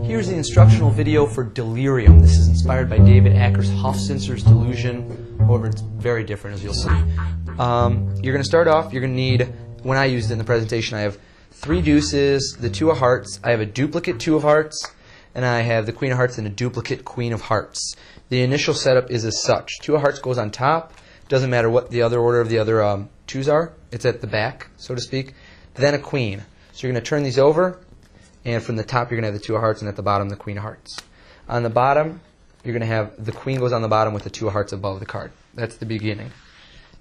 Here's the instructional video for delirium. This is inspired by David Acker's Hofzinser's delusion. However, it's very different, as you'll see. You're going to start off, you're going to need, when I used it in the presentation, I have 3 deuces, the 2 of hearts, I have a duplicate 2 of hearts, and I have the queen of hearts and a duplicate queen of hearts. The initial setup is as such. 2 of hearts goes on top. Doesn't matter what the other order of the other 2s are. It's at the back, so to speak. Then a queen. So you're going to turn these over, and from the top you're going to have the 2 of hearts, and at the bottom the queen of hearts. On the bottom, you're going to have the queen goes on the bottom with the 2 of hearts above the card. That's the beginning.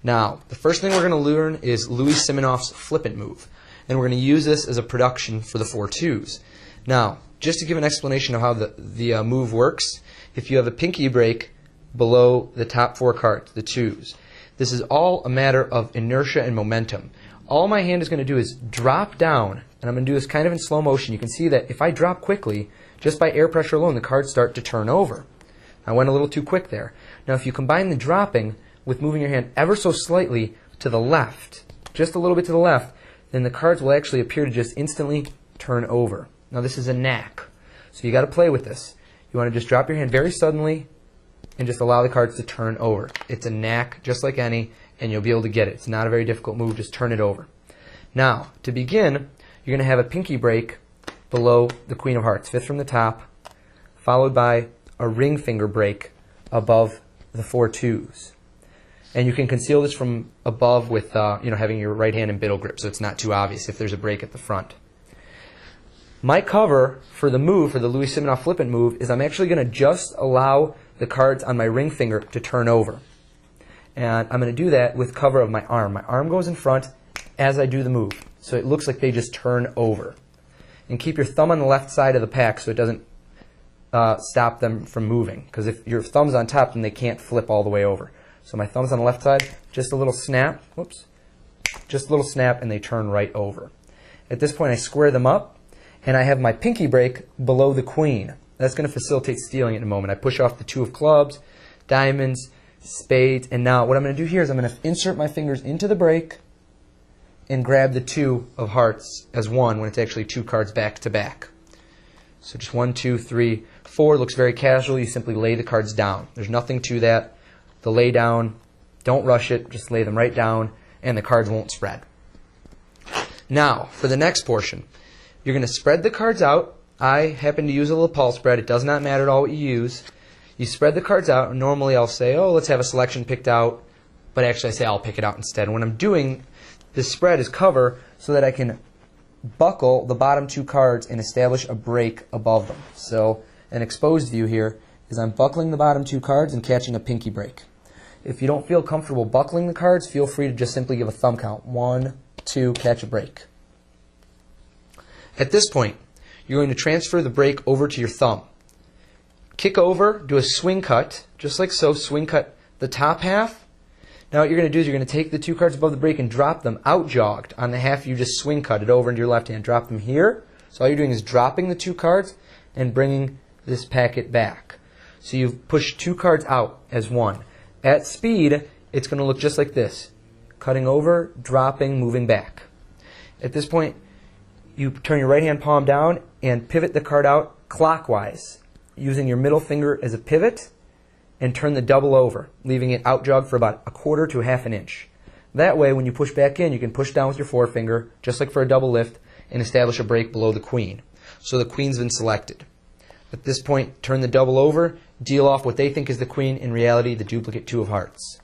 Now, the first thing we're going to learn is Louis Simonoff's flippant move. And we're going to use this as a production for the 4 2s. Now, just to give an explanation of how the move works, if you have a pinky break below the top 4 cards, the 2s, this is all a matter of inertia and momentum. All my hand is going to do is drop down, and I'm going to do this kind of in slow motion. You can see that if I drop quickly, just by air pressure alone, the cards start to turn over. I went a little too quick there. Now, if you combine the dropping with moving your hand ever so slightly to the left, just a little bit to the left, then the cards will actually appear to just instantly turn over. Now, this is a knack, so you got to play with this. You want to just drop your hand very suddenly and just allow the cards to turn over. It's a knack, just like any, and you'll be able to get it. It's not a very difficult move. Just turn it over. Now, to begin, you're going to have a pinky break below the queen of hearts, 5th from the top, followed by a ring finger break above the 4 2s. And you can conceal this from above with having your right hand in biddle grip, so it's not too obvious if there's a break at the front. My cover for the move, for the Louis Simonoff flippant move, is I'm actually going to just allow the cards on my ring finger to turn over. And I'm going to do that with cover of my arm. My arm goes in front as I do the move, so it looks like they just turn over. And keep your thumb on the left side of the pack so it doesn't stop them from moving, because if your thumb's on top, then they can't flip all the way over. So my thumb's on the left side, just a little snap, whoops, just a little snap, and they turn right over. At this point, I square them up, and I have my pinky break below the queen. That's going to facilitate stealing it in a moment. I push off the 2 of clubs, diamonds, spades, and now what I'm going to do here is I'm going to insert my fingers into the break and grab the 2 of hearts as one when it's actually 2 cards back to back. So just 1, 2, 3, 4 looks very casual. You simply lay the cards down. There's nothing to that. The lay down, don't rush it, just lay them right down, and the cards won't spread. Now, for the next portion, you're going to spread the cards out. I happen to use a little lapel spread. It does not matter at all what you use. You spread the cards out, and normally I'll say, oh, let's have a selection picked out, but actually I say I'll pick it out instead. When I'm doing this spread is cover so that I can buckle the bottom 2 cards and establish a break above them. So an exposed view here is I'm buckling the bottom 2 cards and catching a pinky break. If you don't feel comfortable buckling the cards, feel free to just simply give a thumb count. 1, 2, catch a break. At this point, you're going to transfer the break over to your thumb. Kick over, do a swing cut, just like so, swing cut the top half. Now what you're going to do is you're going to take the 2 cards above the break and drop them out jogged on the half you just swing cut it over into your left hand. Drop them here. So all you're doing is dropping the 2 cards and bringing this packet back. So you've pushed 2 cards out as one. At speed, it's going to look just like this. Cutting over, dropping, moving back. At this point, you turn your right hand palm down and pivot the card out clockwise, using your middle finger as a pivot, and turn the double over, leaving it out jogged for about 1/4 to 1/2 inch. That way, when you push back in, you can push down with your forefinger, just like for a double lift, and establish a break below the queen. So the queen's been selected. At this point, turn the double over, deal off what they think is the queen, in reality the duplicate 2 of hearts.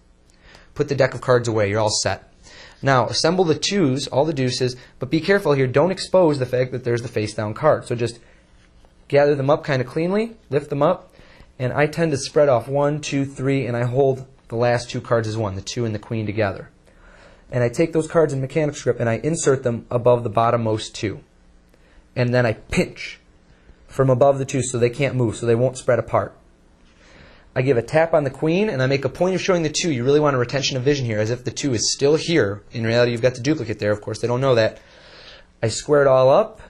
Put the deck of cards away, you're all set. Now, assemble the 2s, all the deuces, but be careful here, don't expose the fact that there's the face down card. So just gather them up kind of cleanly, lift them up, and I tend to spread off 1, 2, 3, and I hold the last 2 cards as one, the 2 and the queen together. And I take those cards in mechanics grip and I insert them above the bottommost 2. And then I pinch from above the 2 so they can't move, so they won't spread apart. I give a tap on the queen, and I make a point of showing the 2. You really want a retention of vision here, as if the 2 is still here. In reality, you've got the duplicate there. Of course, they don't know that. I square it all up,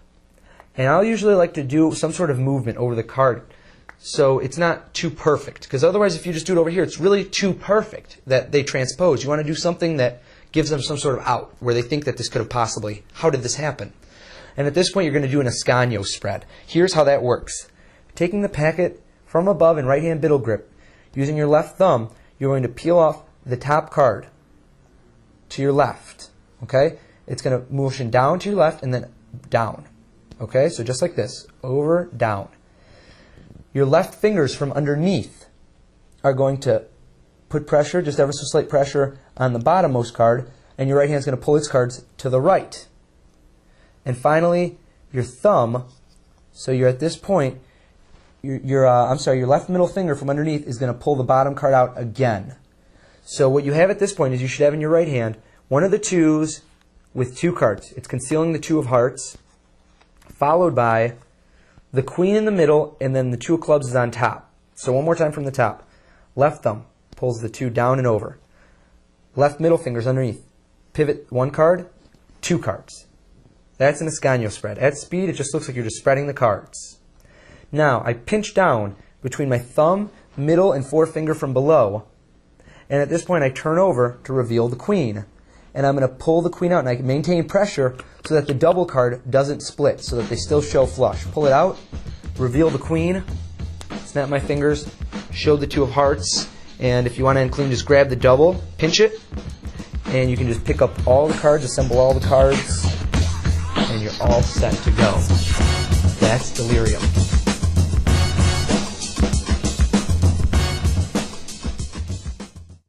and I'll usually like to do some sort of movement over the card so it's not too perfect. Because otherwise, if you just do it over here, it's really too perfect that they transpose. You want to do something that gives them some sort of out, where they think that this could have possibly, how did this happen? And at this point, you're going to do an Ascanio spread. Here's how that works. taking the packet from above in right hand biddle grip, using your left thumb, you're going to peel off the top card to your left. Okay? It's going to motion down to your left and then down. Okay? So just like this. Over, down. Your left fingers from underneath are going to put pressure, just ever so slight pressure, on the bottommost card, and your right hand is going to pull its cards to the right. And finally, your thumb, so you're at this point, your left middle finger from underneath is going to pull the bottom card out again. So what you have at this point is you should have in your right hand one of the twos with two cards. It's concealing the two of hearts, followed by the queen in the middle, and then the two of clubs is on top. So one more time from the top. Left thumb pulls the two down and over. Left middle finger's underneath. Pivot one card, two cards. That's an Ascanio spread. At speed, it just looks like you're just spreading the cards. Now, I pinch down between my thumb, middle, and forefinger from below. And at this point, I turn over to reveal the queen. And I'm going to pull the queen out, and I can maintain pressure so that the double card doesn't split, so that they still show flush. Pull it out, reveal the queen, snap my fingers, show the two of hearts, and if you want to end clean, just grab the double, pinch it, and you can just pick up all the cards, assemble all the cards, and you're all set to go. That's delirium.